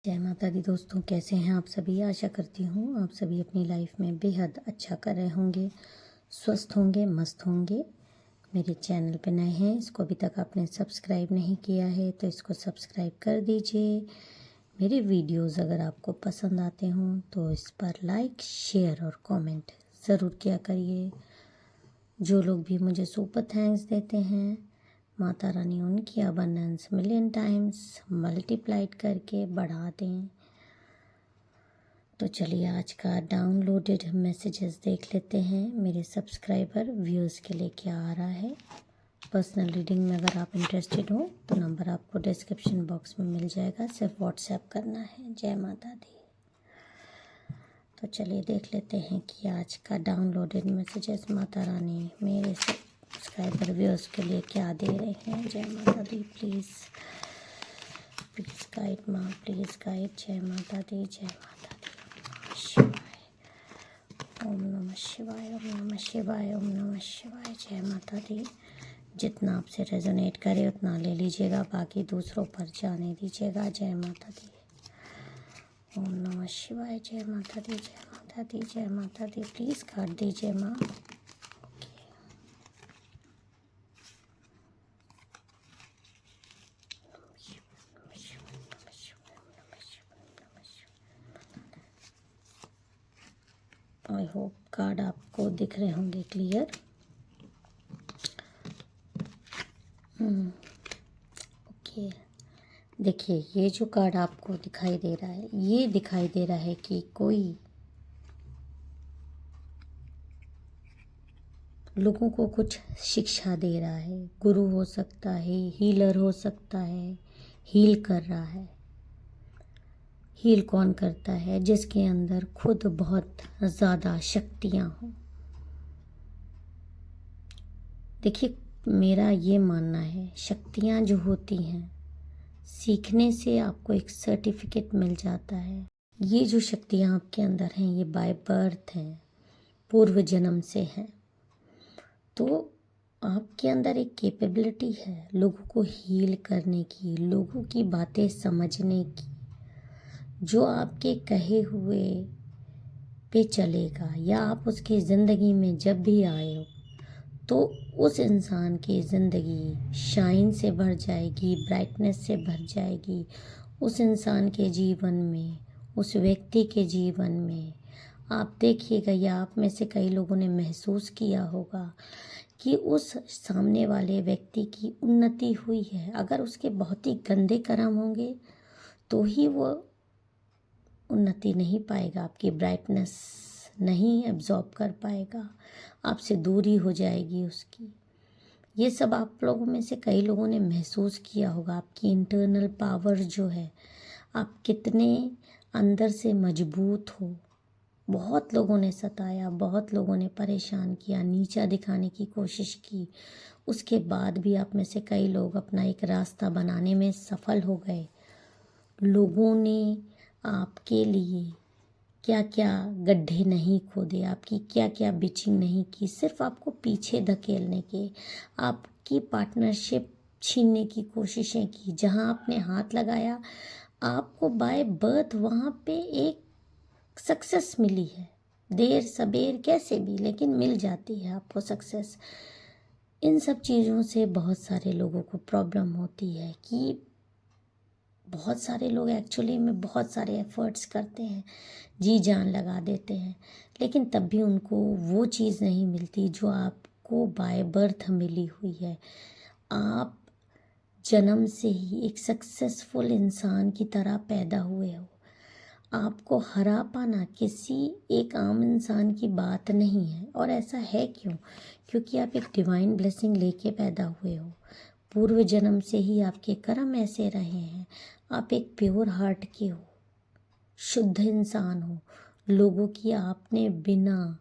जय माता दी दोस्तों, कैसे हैं आप सभी। आशा करती हूँ आप सभी अपनी लाइफ में बेहद अच्छा कर रहे होंगे, स्वस्थ होंगे, मस्त होंगे। मेरे चैनल पे नए हैं, इसको अभी तक आपने सब्सक्राइब नहीं किया है तो इसको सब्सक्राइब कर दीजिए। मेरे वीडियोस अगर आपको पसंद आते हों तो इस पर लाइक, शेयर और कमेंट ज़रूर किया करिए। जो लोग भी मुझे सुपर थैंक्स देते हैं, माता रानी उनकी अबंडेंस मिलियन टाइम्स मल्टीप्लाइड करके बढ़ा दें। तो चलिए आज का डाउनलोडेड मैसेजेस देख लेते हैं। मेरे सब्सक्राइबर व्यूज़ के लिए क्या आ रहा है। पर्सनल रीडिंग में अगर आप इंटरेस्टेड हो तो नंबर आपको डिस्क्रिप्शन बॉक्स में मिल जाएगा, सिर्फ व्हाट्सएप करना है। जय माता दी। तो चलिए देख लेते हैं कि आज का डाउनलोडेड मैसेजेस माता रानी मेरे सब्सक्राइबर व्यूअर्स के लिए क्या दे रहे हैं। जय माता दी। प्लीज़ गाइड माँ, प्लीज़ गाइड। जय माता दी, जय माता दी। शिवाय, ओम नमः शिवाय, ओम नमः शिवाय, ओम नमः शिवाय। जय माता दी। जितना आपसे रेजोनेट करे उतना ले लीजिएगा, बाकी दूसरों पर जाने दीजिएगा। जय माता दी। ओम नमः शिवाय। जय माता दी, जय माता दी, जय माता दी। प्लीज़ काट दीजिए माँ। आई होप कार्ड आपको दिख रहे होंगे क्लियर। ओके, देखिए ये जो कार्ड आपको दिखाई दे रहा है, ये दिखाई दे रहा है कि कोई लोगों को कुछ शिक्षा दे रहा है। गुरु हो सकता है, हीलर हो सकता है, हील कर रहा है। हील कौन करता है? जिसके अंदर खुद बहुत ज़्यादा शक्तियाँ हों। देखिए मेरा ये मानना है, शक्तियाँ जो होती हैं सीखने से आपको एक सर्टिफिकेट मिल जाता है। ये जो शक्तियाँ आपके अंदर हैं ये बाय बर्थ हैं, पूर्व जन्म से हैं। तो आपके अंदर एक कैपेबिलिटी है लोगों को हील करने की, लोगों की बातें समझने की। जो आपके कहे हुए पे चलेगा या आप उसकी ज़िंदगी में जब भी आए हो तो उस इंसान की ज़िंदगी शाइन से भर जाएगी, ब्राइटनेस से भर जाएगी। उस इंसान के जीवन में, उस व्यक्ति के जीवन में आप देखिएगा या आप में से कई लोगों ने महसूस किया होगा कि उस सामने वाले व्यक्ति की उन्नति हुई है। अगर उसके बहुत ही गंदे कर्म होंगे तो ही वो उन्नति नहीं पाएगा, आपकी ब्राइटनेस नहीं एब्जॉर्ब कर पाएगा, आपसे दूरी हो जाएगी उसकी। ये सब आप लोगों में से कई लोगों ने महसूस किया होगा। आपकी इंटरनल पावर जो है, आप कितने अंदर से मजबूत हो। बहुत लोगों ने सताया, बहुत लोगों ने परेशान किया, नीचा दिखाने की कोशिश की। उसके बाद भी आप में से कई लोग अपना एक रास्ता बनाने में सफल हो गए। लोगों ने आपके लिए क्या क्या गड्ढे नहीं खोदे, आपकी क्या क्या बिचिंग नहीं की, सिर्फ आपको पीछे धकेलने के, आपकी पार्टनरशिप छीनने की कोशिशें की। जहां आपने हाथ लगाया आपको बाय बर्थ वहां पे एक सक्सेस मिली है। देर सबेर कैसे भी, लेकिन मिल जाती है आपको सक्सेस। इन सब चीज़ों से बहुत सारे लोगों को प्रॉब्लम होती है कि बहुत सारे लोग एक्चुअली में बहुत सारे एफर्ट्स करते हैं, जी जान लगा देते हैं, लेकिन तब भी उनको वो चीज़ नहीं मिलती जो आपको बाय बर्थ मिली हुई है। आप जन्म से ही एक सक्सेसफुल इंसान की तरह पैदा हुए हो। आपको हरा पाना किसी एक आम इंसान की बात नहीं है। और ऐसा है क्यों? क्योंकि आप एक डिवाइन ब्लेसिंग लेके पैदा हुए हो। पूर्व जन्म से ही आपके कर्म ऐसे रहे हैं। आप एक प्योर हार्ट के हो, शुद्ध इंसान हो। लोगों की आपने बिना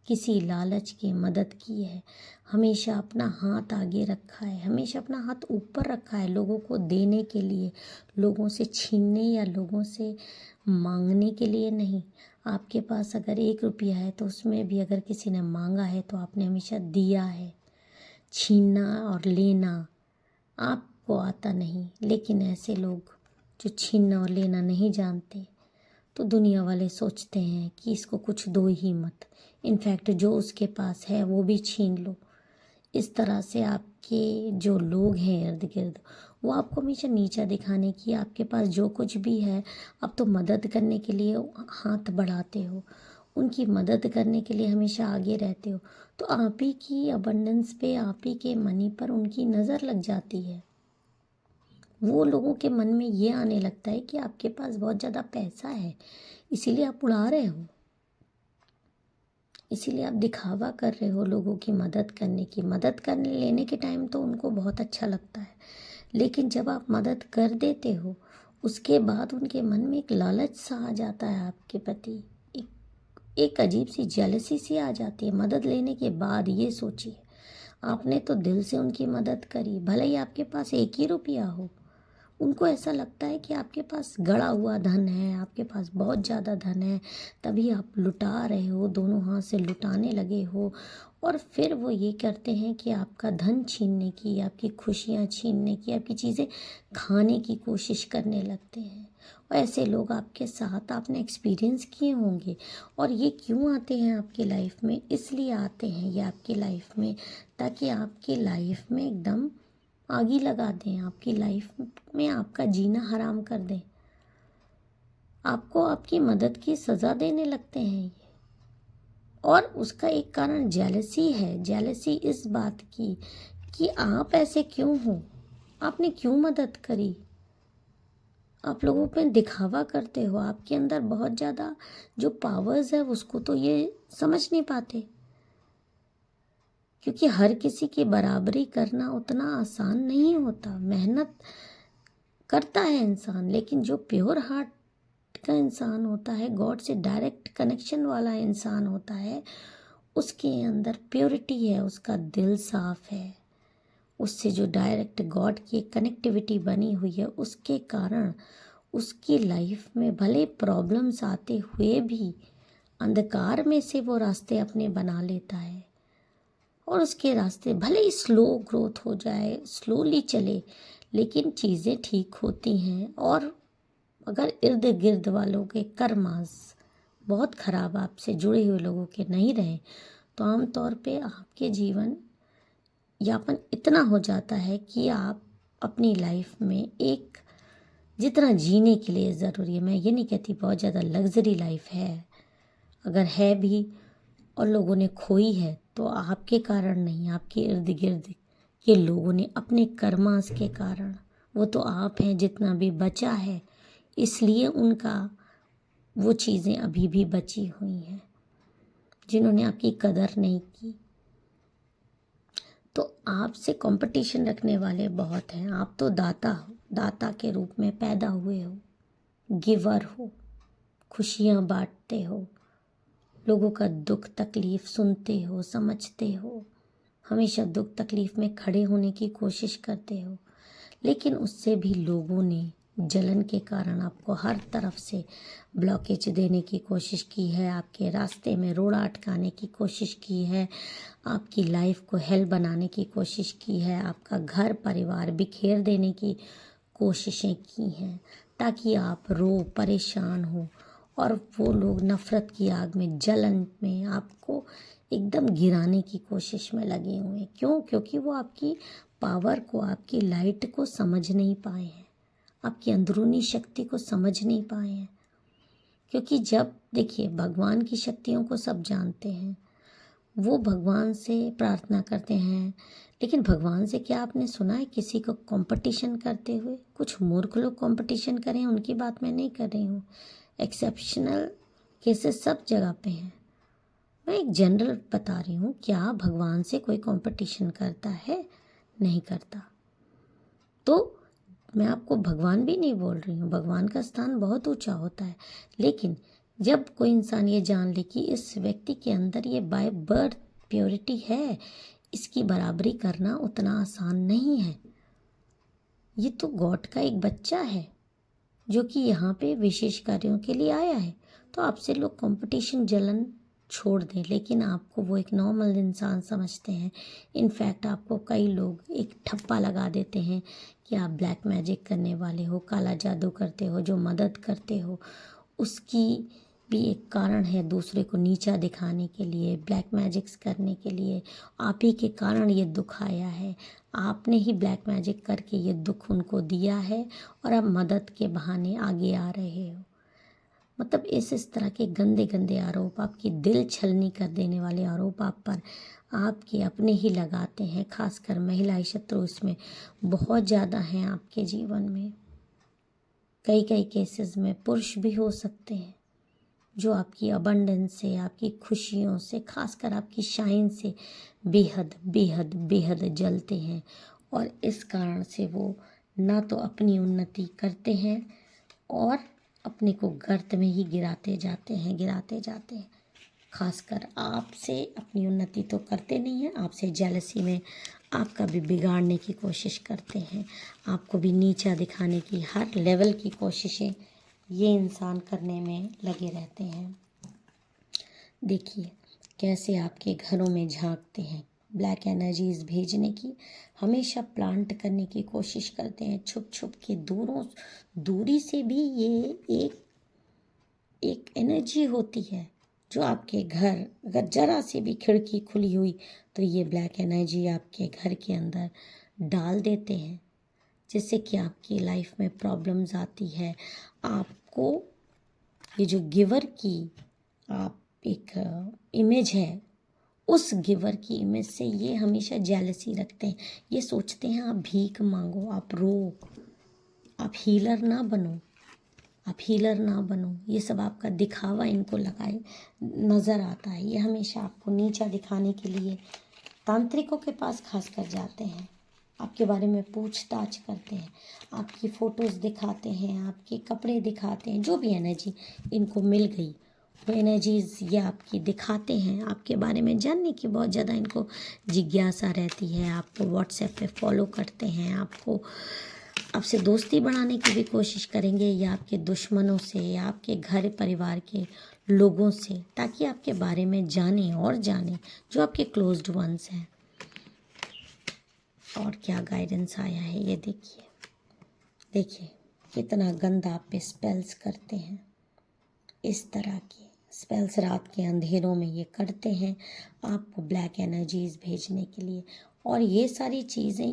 किसी लालच के मदद की है। हमेशा अपना हाथ आगे रखा है, हमेशा अपना हाथ ऊपर रखा है लोगों को देने के लिए, लोगों से छीनने या लोगों से मांगने के लिए नहीं। आपके पास अगर 1 रुपया है तो उसमें भी अगर किसी ने मांगा है तो आपने हमेशा दिया है। छीनना और लेना आपको आता नहीं, लेकिन ऐसे लोग जो छीनना और लेना नहीं जानते, तो दुनिया वाले सोचते हैं कि इसको कुछ दो ही मत, इनफैक्ट जो उसके पास है वो भी छीन लो। इस तरह से आपके जो लोग हैं इर्द गिर्द, वो आपको हमेशा नीचा दिखाने की, आपके पास जो कुछ भी है आप तो मदद करने के लिए हाथ बढ़ाते हो, उनकी मदद करने के लिए हमेशा आगे रहते हो, तो आप ही की अबंडेंस पे, आप ही के मनी पर उनकी नज़र लग जाती है। वो लोगों के मन में ये आने लगता है कि आपके पास बहुत ज़्यादा पैसा है, इसीलिए आप उड़ा रहे हो, इसीलिए आप दिखावा कर रहे हो लोगों की मदद करने की। मदद करने लेने के टाइम तो उनको बहुत अच्छा लगता है, लेकिन जब आप मदद कर देते हो उसके बाद उनके मन में एक लालच सा आ जाता है आपके प्रति, एक अजीब सी जेलसी सी आ जाती है मदद लेने के बाद। ये सोचिए, आपने तो दिल से उनकी मदद करी, भले ही आपके पास 1 ही रुपया हो, उनको ऐसा लगता है कि आपके पास गड़ा हुआ धन है, आपके पास बहुत ज़्यादा धन है, तभी आप लुटा रहे हो, दोनों हाथ से लुटाने लगे हो। और फिर वो ये करते हैं कि आपका धन छीनने की, आपकी खुशियाँ छीनने की, आपकी चीज़ें खाने की कोशिश करने लगते हैं। और ऐसे लोग आपके साथ आपने एक्सपीरियंस किए होंगे। और ये क्यों आते हैं आपकी लाइफ में? इसलिए आते हैं ये आपकी लाइफ में ताकि आपकी लाइफ में एकदम आगी लगा दें, आपकी लाइफ में आपका जीना हराम कर दें, आपको आपकी मदद की सज़ा देने लगते हैं ये। और उसका एक कारण जेलसी है, जेलसी इस बात की कि आप ऐसे क्यों हो, आपने क्यों मदद करी, आप लोगों पे दिखावा करते हो। आपके अंदर बहुत ज़्यादा जो पावर्स है उसको तो ये समझ नहीं पाते, क्योंकि हर किसी की बराबरी करना उतना आसान नहीं होता। मेहनत करता है इंसान, लेकिन जो प्योर हार्ट का इंसान होता है, गॉड से डायरेक्ट कनेक्शन वाला इंसान होता है, उसके अंदर प्योरिटी है, उसका दिल साफ है, उससे जो डायरेक्ट गॉड की कनेक्टिविटी बनी हुई है, उसके कारण उसकी लाइफ में भले प्रॉब्लम्स आते हुए भी अंधकार में से वो रास्ते अपने बना लेता है। और उसके रास्ते भले ही स्लो ग्रोथ हो जाए, स्लोली चले, लेकिन चीज़ें ठीक होती हैं। और अगर इर्द गिर्द वालों के कर्मास बहुत ख़राब, आपसे जुड़े हुए लोगों के नहीं रहे, तो आम तौर पे आपके जीवन यापन इतना हो जाता है कि आप अपनी लाइफ में एक जितना जीने के लिए ज़रूरी है, मैं ये नहीं कहती बहुत ज़्यादा लग्जरी लाइफ है, अगर है भी और लोगों ने खोई है तो आपके कारण नहीं, आपके इर्द गिर्द के लोगों ने अपने कर्मास के कारण। वो तो आप हैं, जितना भी बचा है इसलिए उनका वो चीज़ें अभी भी बची हुई हैं, जिन्होंने आपकी कदर नहीं की। तो आपसे कंपटीशन रखने वाले बहुत हैं। आप तो दाता हो, दाता के रूप में पैदा हुए हो, गिवर हो, खुशियाँ बांटते हो, लोगों का दुख तकलीफ़ सुनते हो, समझते हो, हमेशा दुख तकलीफ़ में खड़े होने की कोशिश करते हो। लेकिन उससे भी लोगों ने जलन के कारण आपको हर तरफ से ब्लॉकेज देने की कोशिश की है, आपके रास्ते में रोड़ा अटकाने की कोशिश की है, आपकी लाइफ को हेल बनाने की कोशिश की है, आपका घर परिवार बिखेर देने की कोशिशें की हैं, ताकि आप रो परेशान हो। और वो लोग नफ़रत की आग में, जलन में आपको एकदम गिराने की कोशिश में लगे हुए हैं। क्यों? क्योंकि वो आपकी पावर को, आपकी लाइट को समझ नहीं पाए हैं, आपकी अंदरूनी शक्ति को समझ नहीं पाए हैं। क्योंकि जब देखिए, भगवान की शक्तियों को सब जानते हैं, वो भगवान से प्रार्थना करते हैं, लेकिन भगवान से क्या आपने सुना है किसी को कंपटीशन करते हुए? कुछ मूर्ख लोग कंपटीशन करें, उनकी बात मैं नहीं कर रही हूँ, एक्सेप्शनल केसेस सब जगह पे हैं। मैं एक जनरल बता रही हूँ, क्या भगवान से कोई कंपटीशन करता है? नहीं करता। तो मैं आपको भगवान भी नहीं बोल रही हूँ, भगवान का स्थान बहुत ऊंचा होता है, लेकिन जब कोई इंसान ये जान ले कि इस व्यक्ति के अंदर ये बाय बर्थ प्योरिटी है, इसकी बराबरी करना उतना आसान नहीं है, ये तो गॉड का एक बच्चा है जो कि यहाँ पे विशेष कार्यों के लिए आया है, तो आपसे लोग कंपटीशन, जलन छोड़ दें, लेकिन आपको वो एक नॉर्मल इंसान समझते हैं। इनफैक्ट आपको कई लोग एक ठप्पा लगा देते हैं कि आप ब्लैक मैजिक करने वाले हो, काला जादू करते हो, जो मदद करते हो। उसकी भी एक कारण है दूसरे को नीचा दिखाने के लिए, ब्लैक मैजिक्स करने के लिए। आप ही के कारण ये दुख आया है, आपने ही ब्लैक मैजिक करके ये दुख उनको दिया है और आप मदद के बहाने आगे आ रहे हो। मतलब इस तरह के गंदे गंदे आरोप, आपकी दिल छलनी कर देने वाले आरोप आप पर आपके अपने ही लगाते हैं। खासकर महिला शत्रु इसमें बहुत ज़्यादा हैं आपके जीवन में। कई कई केसेस में पुरुष भी हो सकते हैं जो आपकी अबंडेंस से, आपकी खुशियों से, खासकर आपकी शाइन से बेहद बेहद बेहद जलते हैं और इस कारण से वो ना तो अपनी उन्नति करते हैं और अपने को गर्त में ही गिराते जाते हैं। खासकर आपसे अपनी उन्नति तो करते नहीं हैं, आपसे जेलसी में आपका भी बिगाड़ने की कोशिश करते हैं, आपको भी नीचा दिखाने की हर लेवल की कोशिशें ये इंसान करने में लगे रहते हैं। देखिए कैसे आपके घरों में झांकते हैं, ब्लैक एनर्जीज भेजने की हमेशा प्लांट करने की कोशिश करते हैं, छुप छुप के दूरी से भी। ये एक एनर्जी होती है जो आपके घर, अगर जरा सी भी खिड़की खुली हुई तो ये ब्लैक एनर्जी आपके घर के अंदर डाल देते हैं, जिससे कि आपकी लाइफ में प्रॉब्लम्स आती है। आपको ये जो गिवर की आप एक इमेज है, उस गिवर की इमेज से ये हमेशा जेलसी रखते हैं। ये सोचते हैं आप भीख मांगो, आप रो, आप हीलर ना बनो, आप हीलर ना बनो। ये सब आपका दिखावा इनको लगाए नज़र आता है। ये हमेशा आपको नीचा दिखाने के लिए तांत्रिकों के पास खास कर जाते हैं, आपके बारे में पूछताछ करते हैं, आपकी फ़ोटोज़ दिखाते हैं, आपके कपड़े दिखाते हैं। जो भी एनर्जी इनको मिल गई वो एनर्जीज़ ये आपकी दिखाते हैं। आपके बारे में जानने की बहुत ज़्यादा इनको जिज्ञासा रहती है। आपको व्हाट्सएप पे फॉलो करते हैं, आपसे दोस्ती बनाने की भी कोशिश करेंगे, या आपके दुश्मनों से, या आपके घर परिवार के लोगों से, ताकि आपके बारे में जाने और जाने जो आपके क्लोज्ड वंस हैं। और क्या गाइडेंस आया है ये देखिए कितना गंदा आप पे स्पेल्स करते हैं। इस तरह के स्पेल्स रात के अंधेरों में ये करते हैं आपको ब्लैक एनर्जीज भेजने के लिए। और ये सारी चीज़ें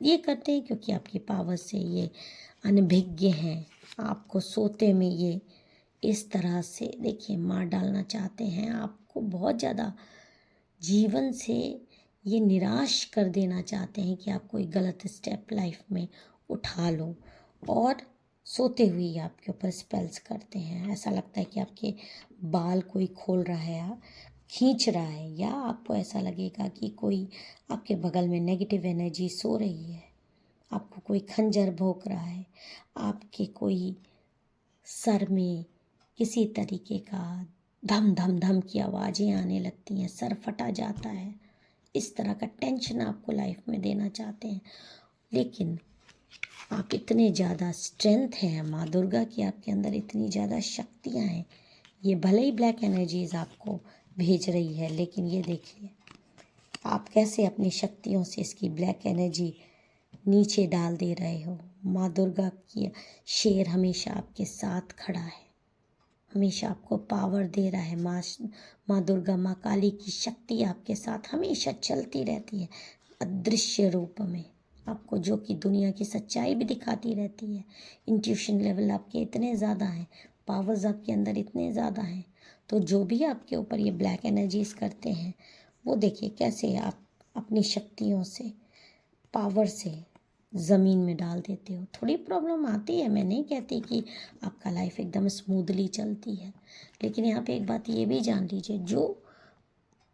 ये करते हैं क्योंकि आपकी पावर से ये अनभिज्ञ हैं। आपको सोते में ये इस तरह से देखिए मार डालना चाहते हैं, आपको बहुत ज़्यादा जीवन से ये निराश कर देना चाहते हैं कि आप कोई गलत स्टेप लाइफ में उठा लो, और सोते हुए ही आपके ऊपर स्पेल्स करते हैं। ऐसा लगता है कि आपके बाल कोई खोल रहा है या खींच रहा है, या आपको ऐसा लगेगा कि कोई आपके बगल में नेगेटिव एनर्जी सो रही है, आपको कोई खंजर भोंक रहा है, आपके कोई सर में किसी तरीके का धम धम धम की आवाज़ें आने लगती हैं, सर फटा जाता है। इस तरह का टेंशन आपको लाइफ में देना चाहते हैं। लेकिन आप इतने ज़्यादा स्ट्रेंथ हैं माँ दुर्गा की, आपके अंदर इतनी ज़्यादा शक्तियाँ हैं। ये भले ही ब्लैक एनर्जीज आपको भेज रही है, लेकिन ये देखिए आप कैसे अपनी शक्तियों से इसकी ब्लैक एनर्जी नीचे डाल दे रहे हो। माँ दुर्गा की शेर हमेशा आपके साथ खड़ा है, हमेशा आपको पावर दे रहा है। माँ दुर्गा, माँ काली की शक्ति आपके साथ हमेशा चलती रहती है अदृश्य रूप में, आपको जो कि दुनिया की सच्चाई भी दिखाती रहती है। इंट्यूशन लेवल आपके इतने ज़्यादा हैं, पावर्स आपके अंदर इतने ज़्यादा हैं, तो जो भी आपके ऊपर ये ब्लैक एनर्जीज करते हैं वो देखिए कैसे आप अपनी शक्तियों से, पावर से ज़मीन में डाल देते हो। थोड़ी प्रॉब्लम आती है, मैं नहीं कहती कि आपका लाइफ एकदम स्मूथली चलती है, लेकिन यहाँ पे एक बात ये भी जान लीजिए, जो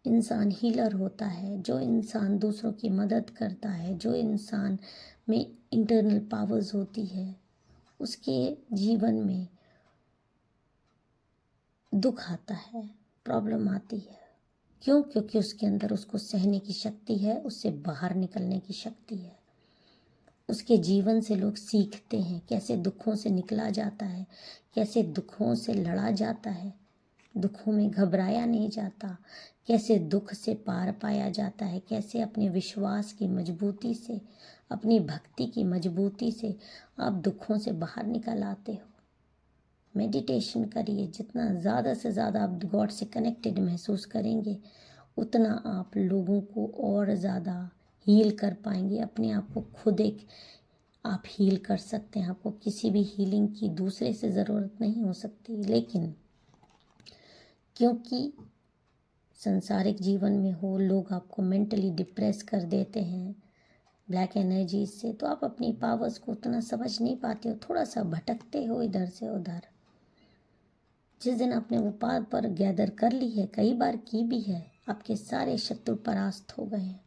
इंसान हीलर होता है, जो इंसान दूसरों की मदद करता है, जो इंसान में इंटरनल पावर्स होती है, उसके जीवन में दुख आता है, प्रॉब्लम आती है। क्यों? क्योंकि उसके अंदर उसको सहने की शक्ति है, उससे बाहर निकलने की शक्ति है। उसके जीवन से लोग सीखते हैं कैसे दुखों से निकला जाता है, कैसे दुखों से लड़ा जाता है। दुखों में घबराया नहीं जाता, कैसे दुख से पार पाया जाता है, कैसे अपने विश्वास की मजबूती से, अपनी भक्ति की मजबूती से आप दुखों से बाहर निकल आते हो। मेडिटेशन करिए, जितना ज़्यादा से ज़्यादा आप गॉड से कनेक्टेड महसूस करेंगे उतना आप लोगों को और ज़्यादा हील कर पाएंगे। अपने आप को खुद एक आप हील कर सकते हैं। आपको किसी भी हीलिंग की दूसरे से ज़रूरत नहीं हो सकती, लेकिन क्योंकि संसारिक जीवन में हो लोग आपको मेंटली डिप्रेस कर देते हैं ब्लैक एनर्जी से, तो आप अपनी पावर्स को उतना समझ नहीं पाते हो, थोड़ा सा भटकते हो इधर से उधर। जिस दिन आपने वो पावर पर गैदर कर ली है, कई बार की भी है, आपके सारे शत्रु परास्त हो गए हैं,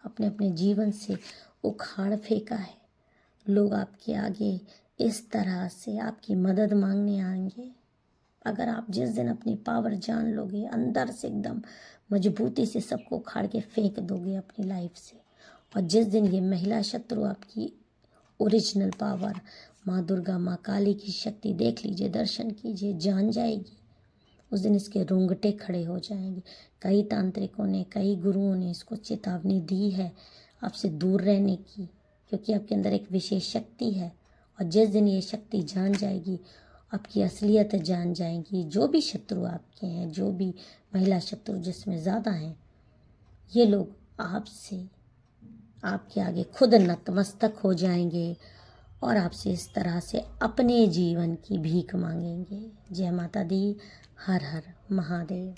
आपने अपने जीवन से उखाड़ फेंका है। लोग आपके आगे इस तरह से आपकी मदद मांगने आएंगे। अगर आप जिस दिन अपनी पावर जान लोगे, अंदर से एकदम मजबूती से सबको उखाड़ के फेंक दोगे अपनी लाइफ से, और जिस दिन ये महिला शत्रु आपकी ओरिजिनल पावर माँ दुर्गा, माँ काली की शक्ति देख लीजिए, दर्शन कीजिए, जान जाएगी, उस दिन इसके रोंगटे खड़े हो जाएंगे। कई तांत्रिकों ने, कई गुरुओं ने इसको चेतावनी दी है आपसे दूर रहने की, क्योंकि आपके अंदर एक विशेष शक्ति है, और जिस दिन ये शक्ति जान जाएगी, आपकी असलियत जान जाएंगी। जो भी शत्रु आपके हैं, जो भी महिला शत्रु जिसमें ज़्यादा हैं, ये लोग आपसे, आपके आगे खुद नतमस्तक हो जाएंगे और आपसे इस तरह से अपने जीवन की भीख मांगेंगे। जय माता दी। हर हर महादेव।